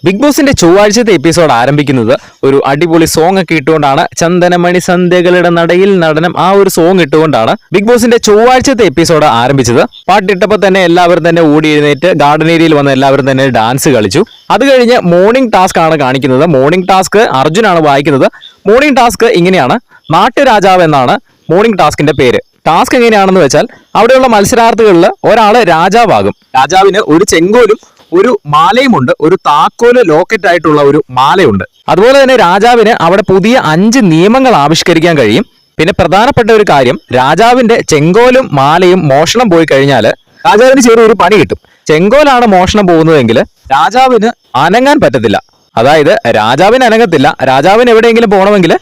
Big ബോസിന്റെ ചൊവ്വാഴ്ചത്തെ episode ആരംഭിക്കുന്നത് ഒരു അടിപൊളി സോങ് ഒക്കെ ഇട്ടുകൊണ്ടാണ്. ചന്ദനമണി സന്ധ്യകളുടെ നടയിൽ നടനം, ആ ഒരു സോങ് ഇട്ടുകൊണ്ടാണ് ബിഗ് ബോസിന്റെ ചൊവ്വാഴ്ചത്തെ എപ്പിസോഡ് ആരംഭിച്ചത്. പാട്ടിട്ടപ്പോൾ തന്നെ എല്ലാവരും തന്നെ ഓടി എഴുന്നേറ്റ് ഗാർഡൻ ഏരിയയിൽ വന്ന് എല്ലാവരും തന്നെ ഡാൻസ് കളിച്ചു. അത് കഴിഞ്ഞ് മോർണിംഗ് ടാസ്ക് ആണ് കാണിക്കുന്നത്. മോർണിംഗ് ടാസ്ക് അർജുനാണ് വായിക്കുന്നത്. മോർണിംഗ് ടാസ്ക് ഇങ്ങനെയാണ്: നാട്ടുരാജാവ് എന്നാണ് മോർണിംഗ് ടാസ്കിന്റെ പേര്. ടാസ്ക് എങ്ങനെയാണെന്ന് വെച്ചാൽ, അവിടെയുള്ള മത്സരാർത്ഥികളിൽ ഒരാള് രാജാവാകും. രാജാവിന് ഒരു ചെങ്കോലും ഒരു മാലയുമുണ്ട്. ഒരു താക്കോല് ലോക്കറ്റ് ആയിട്ടുള്ള ഒരു മാലയുണ്ട്. അതുപോലെ തന്നെ രാജാവിന് അവിടെ പുതിയ 5 നിയമങ്ങൾ ആവിഷ്കരിക്കാൻ കഴിയും. പിന്നെ പ്രധാനപ്പെട്ട ഒരു കാര്യം, രാജാവിന്റെ ചെങ്കോലും മാലയും മോഷണം പോയി കഴിഞ്ഞാൽ രാജാവിന് ചെറിയൊരു പണി കിട്ടും. ചെങ്കോലാണ് മോഷണം പോകുന്നതെങ്കിൽ രാജാവിന് അനങ്ങാൻ പറ്റത്തില്ല. അതായത് രാജാവിന് അനങ്ങത്തില്ല. രാജാവിന് എവിടെയെങ്കിലും പോകണമെങ്കിൽ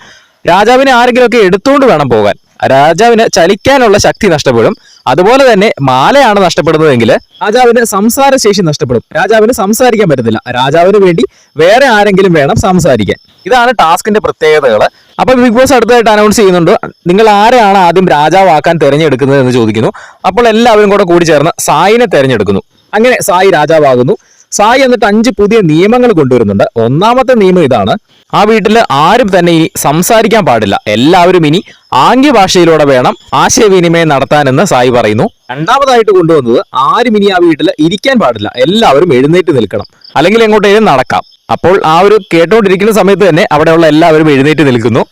രാജാവിനെ ആരെങ്കിലുമൊക്കെ എടുത്തുകൊണ്ട് വേണം പോകാൻ. രാജാവിന് ചലിക്കാനുള്ള ശക്തി നഷ്ടപ്പെടും. അതുപോലെ തന്നെ മാലയാണ് നഷ്ടപ്പെടുന്നതെങ്കിൽ രാജാവിന് സംസാരശേഷി നഷ്ടപ്പെടും. രാജാവിന് സംസാരിക്കാൻ പറ്റത്തില്ല. രാജാവിന് വേണ്ടി വേറെ ആരെങ്കിലും വേണം സംസാരിക്കാൻ. ഇതാണ് ടാസ്കിന്റെ പ്രത്യേകതകൾ. അപ്പൊ ബിഗ് ബോസ് അടുത്തായിട്ട് അനൗൺസ് ചെയ്യുന്നുണ്ട്, നിങ്ങൾ ആരെയാണ് ആദ്യം രാജാവാക്കാൻ തെരഞ്ഞെടുക്കുന്നത് എന്ന് ചോദിക്കുന്നു. അപ്പോൾ എല്ലാവരും കൂടി ചേർന്ന് സായിനെ തെരഞ്ഞെടുക്കുന്നു. അങ്ങനെ സായി രാജാവാകുന്നു. സായി എന്നിട്ട് 5 പുതിയ നിയമങ്ങൾ കൊണ്ടുവരുന്നുണ്ട്. ഒന്നാമത്തെ നിയമം ഇതാണ്: ആ വീട്ടിൽ ആരും തന്നെ ഇനി സംസാരിക്കാൻ പാടില്ല. എല്ലാവരും ഇനി ആംഗ്യഭാഷയിലൂടെ വേണം ആശയവിനിമയം നടത്താനെന്ന് സായി പറയുന്നു. രണ്ടാമതായിട്ട് കൊണ്ടുവന്നത്, ആരും ഇനി ആ വീട്ടിൽ ഇരിക്കാൻ പാടില്ല. എല്ലാവരും എഴുന്നേറ്റ് നിൽക്കണം, അല്ലെങ്കിൽ എങ്ങോട്ടേലും നടക്കാം. അപ്പോൾ ആ ഒരു കേട്ടോണ്ടിരിക്കുന്ന സമയത്ത് തന്നെ അവിടെയുള്ള എല്ലാവരും എഴുന്നേറ്റ് നിൽക്കുന്നു.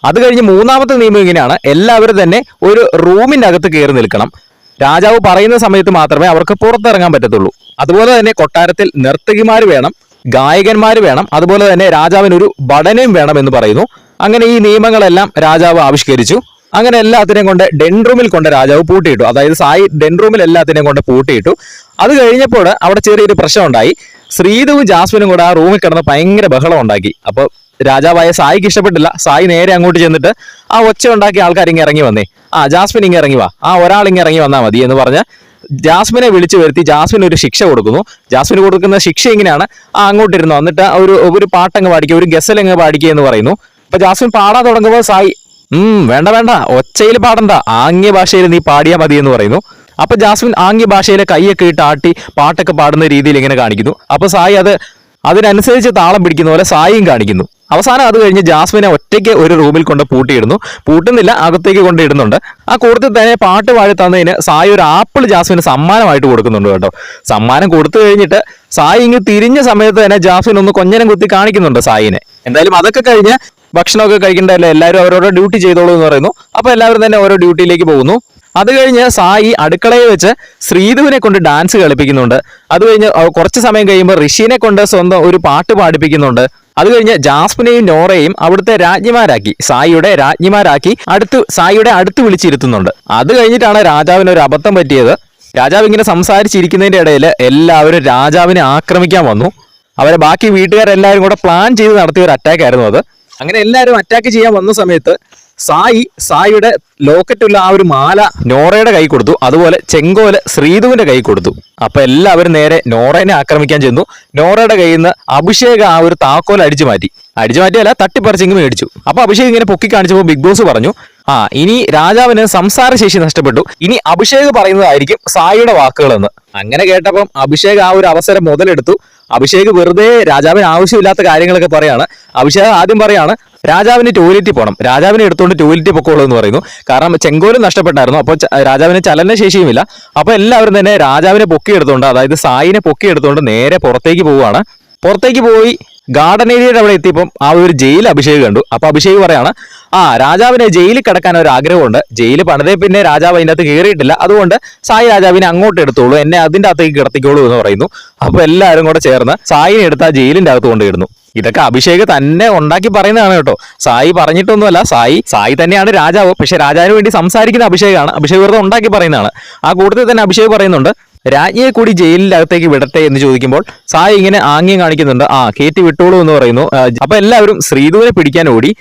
അത് കഴിഞ്ഞ് മൂന്നാമത്തെ നിയമം ഇങ്ങനെയാണ്: എല്ലാവരും തന്നെ ഒരു റൂമിന്റെ അകത്ത് കയറി നിൽക്കണം. രാജാവ് പറയുന്ന സമയത്ത് മാത്രമേ അവർക്ക് പുറത്തിറങ്ങാൻ പറ്റത്തുള്ളൂ. അതുപോലെ തന്നെ കൊട്ടാരത്തിൽ നർത്തകിമാർ വേണം, ഗായകന്മാർ വേണം. അതുപോലെ തന്നെ രാജാവിന് ഒരു ഭടനയും വേണം എന്ന് പറയുന്നു. അങ്ങനെ ഈ നിയമങ്ങളെല്ലാം രാജാവ് ആവിഷ്കരിച്ചു. അങ്ങനെ എല്ലാത്തിനെയും കൊണ്ട് ഡെൻ റൂമിൽ കൊണ്ട് രാജാവ് പൂട്ടിയിട്ടു. അതായത് സായി ഡെൻ റൂമിൽ എല്ലാത്തിനെയും കൊണ്ട് പൂട്ടിയിട്ടു. അത് കഴിഞ്ഞപ്പോൾ അവിടെ ചെറിയൊരു പ്രശ്നം ഉണ്ടായി. ശ്രീധുവും ജാസ്മിനും കൂടെ ആ റൂമിൽ കിടന്ന് ഭയങ്കര ബഹളം ഉണ്ടാക്കി. അപ്പോൾ രാജാവായ സായിക്ക് ഇഷ്ടപ്പെട്ടില്ല. സായി നേരെ അങ്ങോട്ട് ചെന്നിട്ട് ആ ഒച്ച ഉണ്ടാക്കിയ ആൾക്കാർ ഇങ്ങ് ഇറങ്ങി വന്നേ, ജാസ്മിൻ ഇങ്ങ് ഇറങ്ങി വാ, ഒരാൾ ഇങ്ങ് ഇറങ്ങി വന്നാൽ മതി എന്ന് പറഞ്ഞ് ജാസ്മിനെ വിളിച്ചു വരുത്തി ജാസ്മിന് ഒരു ശിക്ഷ കൊടുക്കുന്നു. ജാസ്മിന് കൊടുക്കുന്ന ശിക്ഷ ഇങ്ങനെയാണ്: അങ്ങോട്ടിരുന്നു വന്നിട്ട് ഒരു പാട്ടങ്ങ് പാടിക്കുക, ഒരു ഗസലങ്ങ് പാടിക്കുക എന്ന് പറയുന്നു. അപ്പൊ ജാസ്മിൻ പാടാൻ തുടങ്ങുമ്പോൾ സായി വേണ്ട വേണ്ട, ഒച്ചയിൽ പാടണ്ട, ആംഗ്യ ഭാഷയിൽ നീ പാടിയാൽ മതി എന്ന് പറയുന്നു. അപ്പൊ ജാസ്മിൻ ആംഗ്യ ഭാഷയിലെ കൈയൊക്കെ ഇട്ട് ആട്ടി പാട്ടൊക്കെ പാടുന്ന രീതിയിൽ ഇങ്ങനെ കാണിക്കുന്നു. അപ്പൊ സായി അതിനനുസരിച്ച് താളം പിടിക്കുന്ന പോലെ സായിയും കാണിക്കുന്നു. അവസാനം അത് കഴിഞ്ഞ് ജാസ്മിനെ ഒറ്റയ്ക്ക് ഒരു റൂമിൽ കൊണ്ട് പൂട്ടിയിടുന്നു. പൂട്ടുന്നില്ല, അകത്തേക്ക് കൊണ്ട് ഇടുന്നുണ്ട്. ആ കൂട്ടത്തിൽ തന്നെ പാട്ട് പാടി തന്നതിന് സായി ഒരു ആപ്പിൾ ജാസ്മിന് സമ്മാനമായിട്ട് കൊടുക്കുന്നുണ്ട് കേട്ടോ. സമ്മാനം കൊടുത്തു കഴിഞ്ഞിട്ട് സായി ഇങ്ങ് തിരിഞ്ഞ സമയത്ത് തന്നെ ജാസ്മിൻ ഒന്ന് കൊഞ്ഞനം കുത്തി കാണിക്കുന്നുണ്ട് സായിനെ. എന്തായാലും അതൊക്കെ കഴിഞ്ഞ് ഭക്ഷണമൊക്കെ കഴിക്കേണ്ടതല്ലേ, എല്ലാവരും അവരോരോ ഡ്യൂട്ടി ചെയ്തോളൂ എന്ന് പറയുന്നു. അപ്പൊ എല്ലാവരും തന്നെ ഓരോ ഡ്യൂട്ടിയിലേക്ക് പോകുന്നു. അത് കഴിഞ്ഞ് സായി അടുക്കളയിൽ വെച്ച് ശ്രീധുവിനെ കൊണ്ട് ഡാൻസ് കളിപ്പിക്കുന്നുണ്ട്. അത് കഴിഞ്ഞ് കുറച്ച് സമയം കഴിയുമ്പോൾ ഋഷിനെ കൊണ്ട് സ്വന്തം ഒരു പാട്ട് പാടിപ്പിക്കുന്നുണ്ട്. അത് കഴിഞ്ഞ് ജാസ്മിനെയും നോറയെയും അവിടുത്തെ രാജ്ഞിമാരാക്കി, സായിയുടെ രാജ്ഞിമാരാക്കി സായിയുടെ അടുത്ത് വിളിച്ചിരുത്തുന്നുണ്ട്. അത് കഴിഞ്ഞിട്ടാണ് രാജാവിന് ഒരു അബദ്ധം പറ്റിയത്. രാജാവ് ഇങ്ങനെ സംസാരിച്ചിരിക്കുന്നതിന്റെ ഇടയിൽ എല്ലാവരും രാജാവിനെ ആക്രമിക്കാൻ വന്നു. അവരെ ബാക്കി വീട്ടുകാരെല്ലാവരും കൂടെ പ്ലാൻ ചെയ്ത് നടത്തിയ ഒരു അറ്റാക്ക് ആയിരുന്നു അത്. അങ്ങനെ എല്ലാവരും അറ്റാക്ക് ചെയ്യാൻ വന്ന സമയത്ത് സായിയുടെ ലോക്കറ്റുള്ള ആ ഒരു മാല നോറയുടെ കൈ കൊടുത്തു. അതുപോലെ ചെങ്കോല് ശ്രീധുവിന്റെ കൈ കൊടുത്തു. അപ്പൊ എല്ലാവരും നേരെ നോറേനെ ആക്രമിക്കാൻ ചെന്നു. നോറയുടെ കയ്യിൽ നിന്ന് അഭിഷേക് ആ ഒരു താക്കോൽ അടിച്ചു മാറ്റിയല്ല, തട്ടിപ്പറിച്ചെങ്കിൽ മേടിച്ചു. അപ്പൊ അഭിഷേക് ഇങ്ങനെ പൊക്കി കാണിച്ചപ്പോൾ ബിഗ് ബോസ് പറഞ്ഞു, ഇനി രാജാവിന് സംസാരശേഷി നഷ്ടപ്പെട്ടു, ഇനി അഭിഷേക് പറയുന്നതായിരിക്കും സായിയുടെ വാക്കുകളെന്ന്. അങ്ങനെ കേട്ടപ്പം അഭിഷേക് ആ ഒരു അവസരം മുതലെടുത്തു. അഭിഷേക് വെറുതെ രാജാവിന് ആവശ്യമില്ലാത്ത കാര്യങ്ങളൊക്കെ പറയാണ്. അഭിഷേക് ആദ്യം പറയാണ്, രാജാവിന് ടോയ്ലറ്റിൽ പോകണം, രാജാവിനെ എടുത്തുകൊണ്ട് ടോയ്ലറ്റിൽ പൊക്കോളൂ എന്ന് പറയുന്നു. കാരണം ചെങ്കോലും നഷ്ടപ്പെട്ടായിരുന്നു. അപ്പോൾ രാജാവിന് ചലനശേഷിയുമില്ല. അപ്പൊ എല്ലാവരും തന്നെ രാജാവിനെ പൊക്കിയെടുത്തുകൊണ്ട്, അതായത് സായിനെ പൊക്കിയെടുത്തുകൊണ്ട് നേരെ പുറത്തേക്ക് പോവുകയാണ്. പുറത്തേക്ക് പോയി ഗാർഡൻ ഏരിയയുടെ അവിടെ എത്തിയപ്പം ആ ഒരു ജയിൽ അഭിഷേക് കണ്ടു. അപ്പൊ അഭിഷേക് പറയാണ്, രാജാവിനെ ജയിലിൽ കിടക്കാൻ ഒരു ആഗ്രഹമുണ്ട്, ജയിൽ പണിതേ പിന്നെ രാജാവ് അതിൻ്റെ അകത്ത് കയറിയിട്ടില്ല, അതുകൊണ്ട് സായി രാജാവിനെ അങ്ങോട്ട് എടുത്തോളൂ, എന്നെ അതിന്റെ അകത്തേക്ക് കിടത്തിക്കോളൂ എന്ന് പറയുന്നു. അപ്പൊ എല്ലാവരും കൂടെ ചേർന്ന് സായിനെ എടുത്ത് ആ ജയിലിന്റെ അകത്ത് കൊണ്ടിടുന്നു. ഇതൊക്കെ അഭിഷേക് തന്നെ ഉണ്ടാക്കി പറയുന്നതാണ് കേട്ടോ. സായി പറഞ്ഞിട്ടൊന്നുമല്ല. സായി തന്നെയാണ് രാജാവ്. പക്ഷെ രാജാവിന് വേണ്ടി സംസാരിക്കുന്ന അഭിഷേകാണ്. അഭിഷേക് വെറുതെ ഉണ്ടാക്കി പറയുന്നതാണ്. ആ കൂട്ടത്തിൽ തന്നെ അഭിഷേക് പറയുന്നുണ്ട്, രാജ്ഞിയെ കൂടി ജയിലിന്റെ അകത്തേക്ക് വിടട്ടെ എന്ന് ചോദിക്കുമ്പോൾ സായി ഇങ്ങനെ ആംഗ്യം കാണിക്കുന്നുണ്ട്. കയറ്റി വിട്ടോളൂ എന്ന് പറയുന്നു. അപ്പൊ എല്ലാവരും ശ്രീധുവിനെ പിടിക്കാൻ ഓടി.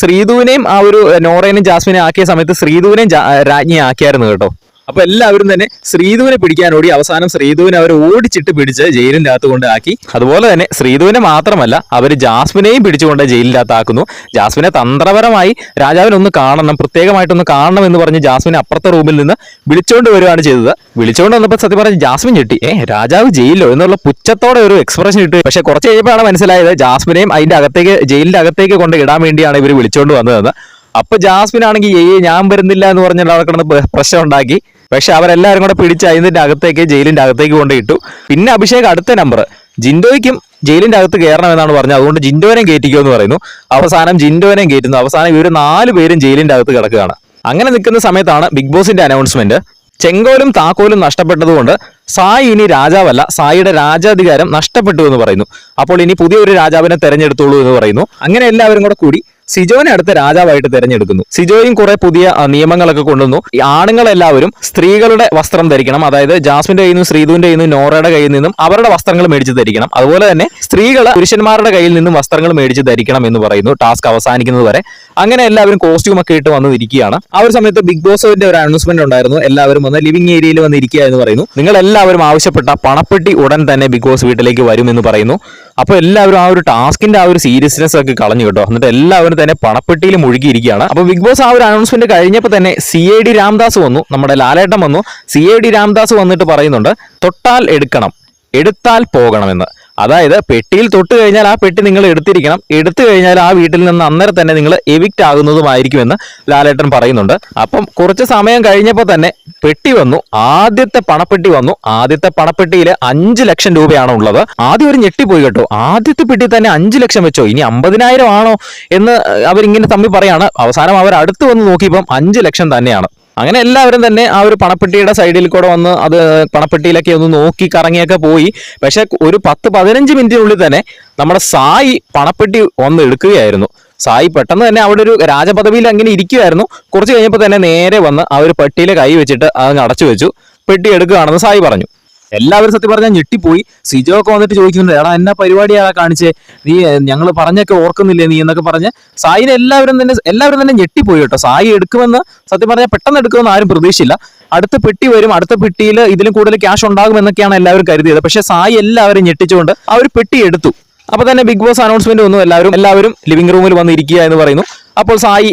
ശ്രീധുവിനെയും ആ ഒരു നോറേനെയും ജാസ്മിനെ ആക്കിയ സമയത്ത് ശ്രീധുവിനെയും രാജ്ഞിയെ ആക്കിയായിരുന്നു കേട്ടോ. അപ്പൊ എല്ലാവരും തന്നെ ശ്രീധുവിനെ പിടിക്കാൻ ഓടി. അവസാനം ശ്രീധുവിനെ അവർ ഓടിച്ചിട്ട് പിടിച്ച് ജയിലിന്റെ അകത്ത് കൊണ്ടാക്കി. അതുപോലെ തന്നെ ശ്രീധുവിനെ മാത്രമല്ല, അവർ ജാസ്മിനെയും പിടിച്ചുകൊണ്ട് ജയിലിന്റെ അകത്താക്കുന്നു. ജാസ്മിനെ തന്ത്രപരമായി രാജാവിനൊന്ന് കാണണം, പ്രത്യേകമായിട്ടൊന്ന് കാണണം എന്ന് പറഞ്ഞ് ജാസ്മിനെ അപ്പുറത്തെ റൂമിൽ നിന്ന് വിളിച്ചോണ്ട് വരികയാണ് ചെയ്തത്. വിളിച്ചോണ്ട് വന്നപ്പോൾ സത്യം പറഞ്ഞ് ജാസ്മിൻ ഞെട്ടി. രാജാവ് ജയിലിലോ എന്നുള്ള പുച്ഛത്തോടെ ഒരു എക്സ്പ്രഷൻ ഇട്ടു. പക്ഷെ കുറച്ച് കഴിയുമ്പോഴാണ് മനസ്സിലായത് ജാസ്മിനെയും അതിന്റെ അകത്തേക്ക്, ജയിലിന്റെ അകത്തേക്ക് കൊണ്ട് ഇടാൻ വേണ്ടിയാണ് ഇവർ വിളിച്ചോണ്ട് വന്നതെന്ന്. അപ്പൊ ജാസ്മിൻ ആണെങ്കിൽ ഞാൻ വരുന്നില്ല എന്ന് പറഞ്ഞിട്ട് അവിടെ കിടന്ന് പ്രശ്നം ഉണ്ടാക്കി. പക്ഷെ അവരെല്ലാവരും കൂടെ പിടിച്ച് അതിന്റെ അകത്തേക്ക്, ജയിലിന്റെ അകത്തേക്ക് കൊണ്ടിട്ടു. പിന്നെ അഭിഷേക് അടുത്ത നമ്പർ ജിൻഡോയ്ക്കും ജയിലിന്റെ അകത്ത് കയറണമെന്നാണ് പറഞ്ഞത്. അതുകൊണ്ട് ജിൻഡോനെ കയറ്റിക്കോ എന്ന് പറയുന്നു. അവസാനം ജിൻഡോനെ കയറ്റുന്നു. അവസാനം ഇവർ 4 പേരും ജയിലിന്റെ അകത്ത് കിടക്കുകയാണ്. അങ്ങനെ നിൽക്കുന്ന സമയത്താണ് ബിഗ് ബോസിന്റെ അനൗൺസ്മെന്റ്. ചെങ്കോലും താക്കോലും നഷ്ടപ്പെട്ടതുകൊണ്ട് സായി ഇനി രാജാവല്ല, സായിയുടെ രാജാധികാരം നഷ്ടപ്പെട്ടു എന്ന് പറയുന്നു. അപ്പോൾ ഇനി പുതിയൊരു രാജാവിനെ തെരഞ്ഞെടുത്തോളൂ എന്ന് പറയുന്നു. അങ്ങനെ എല്ലാവരും കൂടി സിജോനെ അടുത്ത രാജാവായിട്ട് തെരഞ്ഞെടുക്കുന്നു. സിജോയും കുറെ പുതിയ നിയമങ്ങളൊക്കെ കൊണ്ടുവന്നു. ഈ ആണുങ്ങളെല്ലാവരും സ്ത്രീകളുടെ വസ്ത്രം ധരിക്കണം. അതായത് ജാസ്മിന്റെ കയ്യിൽ നിന്നും, ശ്രീധുവിന്റെ കയ്യിൽ നിന്നും, നോറയുടെ കയ്യിൽ നിന്നും അവരുടെ വസ്ത്രങ്ങൾ മേടിച്ച് ധരിക്കണം. അതുപോലെ തന്നെ സ്ത്രീകൾ പുരുഷന്മാരുടെ കയ്യിൽ നിന്നും വസ്ത്രങ്ങൾ മേടിച്ച് ധരിക്കണം എന്ന് പറയുന്നു, ടാസ്ക് അവസാനിക്കുന്നത് വരെ. അങ്ങനെ എല്ലാവരും കോസ്റ്റ്യൂം ഒക്കെ ഇട്ട് വന്നിരിക്കുകയാണ്. ആ ഒരു സമയത്ത് ബിഗ് ബോസിന്റെ ഒരു അനൗൺസ്മെന്റ് ഉണ്ടായിരുന്നു. എല്ലാവരും വന്ന് ലിവിംഗ് ഏരിയയിൽ വന്നിരിക്കുക എന്ന് പറയുന്നു. നിങ്ങൾ എല്ലാവരും ആവശ്യപ്പെട്ട പണപ്പെട്ടി ഉടൻ തന്നെ ബിഗ് ബോസ് വീട്ടിലേക്ക് വരുമെന്ന് പറയുന്നു. അപ്പോൾ എല്ലാവരും ആ ഒരു ടാസ്കിന്റെ ആ ഒരു സീരിയസ്നെസ് ഒക്കെ കളഞ്ഞു കേട്ടോ. എന്നിട്ട് എല്ലാവരും തന്നെ പണപ്പെട്ടിയിൽ മുഴുകിയിരിക്കുകയാണ്. അപ്പോൾ ബിഗ് ബോസ് ആ ഒരു അനൗൺസ്മെന്റ് കഴിഞ്ഞപ്പോൾ തന്നെ CID രാംദാസ് വന്നു, നമ്മുടെ ലാലേട്ടൻ വന്നു. CID രാംദാസ് വന്നിട്ട് പറയുന്നുണ്ട്, തൊട്ടാൽ എടുക്കണം, എടുത്താൽ പോകണമെന്ന്. അതായത് പെട്ടിയിൽ തൊട്ട് കഴിഞ്ഞാൽ ആ പെട്ടി നിങ്ങൾ എടുത്തിരിക്കണം, എടുത്തു കഴിഞ്ഞാൽ ആ വീട്ടിൽ നിന്ന് അന്നേരം തന്നെ നിങ്ങൾ എവിക്റ്റ് ആകുന്നതുമായിരിക്കുമെന്ന് ലാലേട്ടൻ പറയുന്നുണ്ട്. അപ്പം കുറച്ച് സമയം കഴിഞ്ഞപ്പോൾ തന്നെ പെട്ടി വന്നു, ആദ്യത്തെ പണപ്പെട്ടി വന്നു. ആദ്യത്തെ പണപ്പെട്ടിയിൽ 5 ലക്ഷം രൂപയാണ് ഉള്ളത്. ആദ്യം ഒരു ഞെട്ടിപ്പോയി കേട്ടോ. ആദ്യത്തെ പെട്ടി തന്നെ 5 ലക്ഷം വെച്ചോ, ഇനി 50,000 ആണോ എന്ന് അവരിങ്ങനെ തമ്മിൽ പറയാണ്. അവസാനം അവർ അടുത്ത് വന്ന് നോക്കിയപ്പം 5 ലക്ഷം തന്നെയാണ്. അങ്ങനെ എല്ലാവരും തന്നെ ആ ഒരു പണപ്പെട്ടിയുടെ സൈഡിൽ കൂടെ വന്ന് അത് പണപ്പെട്ടിയിലൊക്കെ ഒന്ന് നോക്കി കറങ്ങിയൊക്കെ പോയി. പക്ഷെ ഒരു 10-15 മിനിറ്റിനുള്ളിൽ തന്നെ നമ്മുടെ സായി പണപ്പെട്ടി ഒന്ന് എടുക്കുകയായിരുന്നു. സായി പെട്ടെന്ന് തന്നെ അവിടെ ഒരു രാജപദവിയിൽ അങ്ങനെ ഇരിക്കുമായിരുന്നു. കുറച്ച് കഴിഞ്ഞപ്പോൾ തന്നെ നേരെ വന്ന് ആ ഒരു പെട്ടിയിലെ കൈ വെച്ചിട്ട് അത് അടച്ചു വെച്ചു. പെട്ടി എടുക്കുകയാണെന്ന് സായി പറഞ്ഞു. എല്ലാവരും സത്യം പറഞ്ഞാൽ ഞെട്ടിപ്പോയി. സിജോ ഒക്കെ വന്നിട്ട് ചോദിക്കുന്നുണ്ട്, എടാ എന്നാ പരിപാടിയാ കാണിച്ചേ, നീ ഞങ്ങൾ പറഞ്ഞൊക്കെ ഓർക്കുന്നില്ലേ നീ എന്നൊക്കെ പറഞ്ഞ് സായിനെ എല്ലാവരും തന്നെ ഞെട്ടിപ്പോയി കേട്ടോ. സായി എടുക്കുമെന്ന് സത്യം പറഞ്ഞാൽ പെട്ടെന്ന് എടുക്കുമെന്ന് ആരും പ്രതീക്ഷിച്ചില്ല. അടുത്ത പെട്ടി വരും, അടുത്ത പെട്ടിയിൽ ഇതിലും കൂടുതൽ ക്യാഷ് ഉണ്ടാകുമെന്നൊക്കെയാണ് എല്ലാവരും കരുതിയത്. പക്ഷെ സായി എല്ലാവരും ഞെട്ടിച്ചുകൊണ്ട് ആ ഒരു പെട്ടി എടുത്തു. അപ്പൊ തന്നെ ബിഗ് ബോസ് അനൗൺസ്മെന്റ് വന്നു. എല്ലാവരും ലിവിംഗ് റൂമിൽ വന്ന് ഇരിക്കുക എന്ന് പറയുന്നു. അപ്പോൾ സായി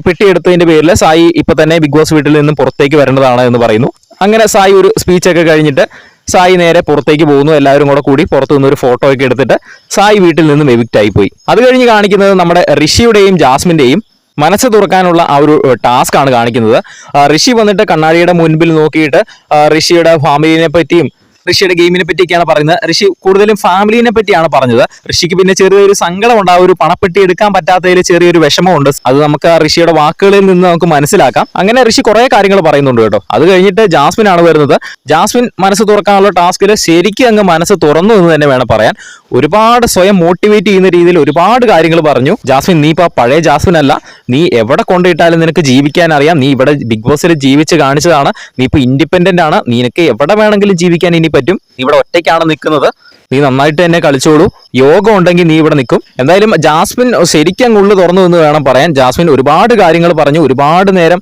പെട്ടി എടുത്തതിന്റെ പേരിൽ സായി ഇപ്പൊ തന്നെ ബിഗ് ബോസ് വീട്ടിൽ നിന്നും പുറത്തേക്ക് വരേണ്ടതാണ് എന്ന് പറയുന്നു. അങ്ങനെ സായി ഒരു സ്പീച്ചൊക്കെ കഴിഞ്ഞിട്ട് സായി നേരെ പുറത്തേക്ക് പോകുന്നു. എല്ലാവരും കൂടി പുറത്തു നിന്ന് ഒരു ഫോട്ടോ ഒക്കെ എടുത്തിട്ട് സായി വീട്ടിൽ നിന്നും എവിക്റ്റ് ആയി പോയി. അത് കഴിഞ്ഞ് കാണിക്കുന്നത് നമ്മുടെ ഋഷിയുടെയും ജാസ്മിന്റെയും മനസ്സ് തുറക്കാനുള്ള ആ ഒരു ടാസ്ക് ആണ് കാണിക്കുന്നത്. ഋഷി വന്നിട്ട് കണ്ണാടിയുടെ മുൻപിൽ നോക്കിയിട്ട് ഋഷിയുടെ ഫാമിലിനെ പറ്റിയും ഋഷിയുടെ ഗെയിമിനെ പറ്റിയൊക്കെയാണ് പറയുന്നത്. ഋഷി കൂടുതലും ഫാമിലിനെ പറ്റിയാണ് പറഞ്ഞത്. ഋഷിക്ക് പിന്നെ ചെറിയൊരു സങ്കടമുണ്ട്, ആ ഒരു പണപ്പെട്ടി എടുക്കാൻ പറ്റാത്തതിൽ ചെറിയൊരു വിഷമമുണ്ട്. അത് നമുക്ക് ആ ഋഷിയുടെ വാക്കുകളിൽ നിന്ന് നമുക്ക് മനസ്സിലാക്കാം. അങ്ങനെ ഋഷി കുറെ കാര്യങ്ങൾ പറയുന്നുണ്ട് കേട്ടോ. അത് കഴിഞ്ഞിട്ട് ജാസ്മിൻ ആണ് വരുന്നത്. ജാസ്മിൻ മനസ്സ് തുറക്കാനുള്ള ടാസ്കിൽ ശരിക്കും അങ്ങ് മനസ്സ് തുറന്നു എന്ന് തന്നെ വേണം പറയാൻ. ഒരുപാട് സ്വയം മോട്ടിവേറ്റ് ചെയ്യുന്ന രീതിയിൽ ഒരുപാട് കാര്യങ്ങൾ പറഞ്ഞു. ജാസ്മിൻ, നീ ഇപ്പൊ പഴയ ജാസ്മിൻ അല്ല, നീ എവിടെ കൊണ്ടിട്ടാലും നിനക്ക് ജീവിക്കാൻ അറിയാം. നീ ഇവിടെ ബിഗ് ബോസിൽ ജീവിച്ച് കാണിച്ചതാണ്. നീ ഇപ്പൊ ഇൻഡിപെൻഡന്റ് ആണ്, നിനക്ക് എവിടെ വേണമെങ്കിലും ജീവിക്കാൻ ഇനി പറ്റും. നീ ഇവിടെ ഒറ്റയ്ക്കാണ് നിൽക്കുന്നത്, നീ നന്നായിട്ട് തന്നെ കളിച്ചോളൂ. യോഗം ഉണ്ടെങ്കിൽ നീ ഇവിടെ നിൽക്കും. എന്തായാലും ജാസ്മിൻ ശരിക്കും ഉള്ളു തുറന്നു എന്ന് വേണം പറയാൻ. ജാസ്മിൻ ഒരുപാട് കാര്യങ്ങൾ പറഞ്ഞു, ഒരുപാട് നേരം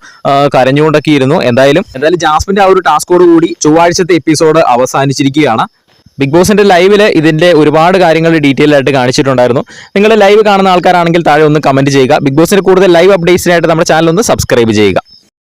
കരഞ്ഞുകൊണ്ടൊക്കെ ഇരുന്നു. എന്തായാലും ജാസ്മിന്റെ ആ ഒരു ടാസ്കോട് കൂടി ചൊവ്വാഴ്ചത്തെ എപ്പിസോഡ് അവസാനിച്ചിരിക്കുകയാണ്. ബിഗ് ബോസിന്റെ ലൈവില് ഇതിന്റെ ഒരുപാട് കാര്യങ്ങൾ ഡീറ്റെയിൽ ആയിട്ട് കാണിച്ചിട്ടുണ്ടായിരുന്നു. നിങ്ങൾ ലൈവ് കാണുന്ന ആൾക്കാരാണെങ്കിൽ താഴെ ഒന്ന് കമന്റ് ചെയ്യുക. ബിഗ് ബോസിന്റെ കൂടുതൽ ലൈവ് അപ്ഡേറ്റ്സിനായിട്ട് നമ്മുടെ ചാനൽ ഒന്ന് സബ്സ്ക്രൈബ് ചെയ്യുക.